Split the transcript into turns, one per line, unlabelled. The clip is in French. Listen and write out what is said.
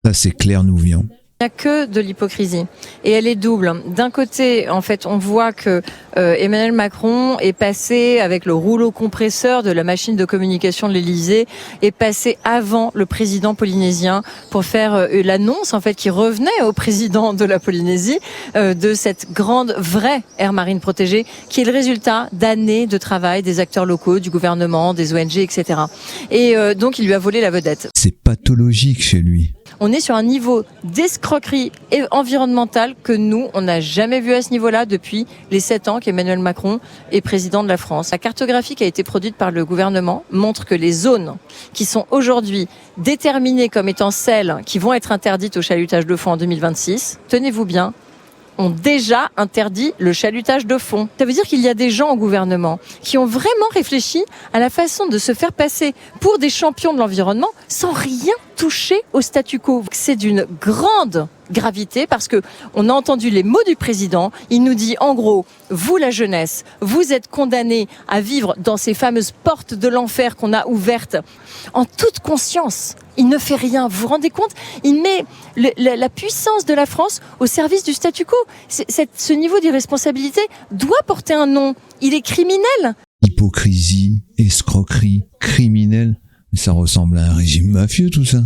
Ça, c'est Claire Nouvian.
Il n'y a que de l'hypocrisie et elle est double. D'un côté, en fait, on voit que Emmanuel Macron est passé avec le rouleau compresseur de la machine de communication de l'Élysée, est passé avant le président polynésien pour faire l'annonce en fait qui revenait au président de la Polynésie de cette grande vraie aire marine protégée qui est le résultat d'années de travail des acteurs locaux, du gouvernement, des ONG, etc. Et donc il lui a volé la vedette.
C'est pathologique chez lui.
On est sur un niveau d'escroquerie environnementale que nous, on n'a jamais vu à ce niveau-là depuis les 7 ans qu'Emmanuel Macron est président de la France. La cartographie qui a été produite par le gouvernement montre que les zones qui sont aujourd'hui déterminées comme étant celles qui vont être interdites au chalutage de fond en 2026, tenez-vous bien, ont déjà interdit le chalutage de fond. Ça veut dire qu'il y a des gens au gouvernement qui ont vraiment réfléchi à la façon de se faire passer pour des champions de l'environnement sans rien toucher au statu quo. C'est d'une grande gravité parce que on a entendu les mots du président. Il nous dit en gros, vous la jeunesse, vous êtes condamnés à vivre dans ces fameuses portes de l'enfer qu'on a ouvertes en toute conscience. Il ne fait rien. Vous vous rendez compte? Il met la puissance de la France au service du statu quo. Ce niveau d'irresponsabilité doit porter un nom. Il est criminel.
Hypocrisie, escroquerie, criminel. Ça ressemble à un régime mafieux tout ça.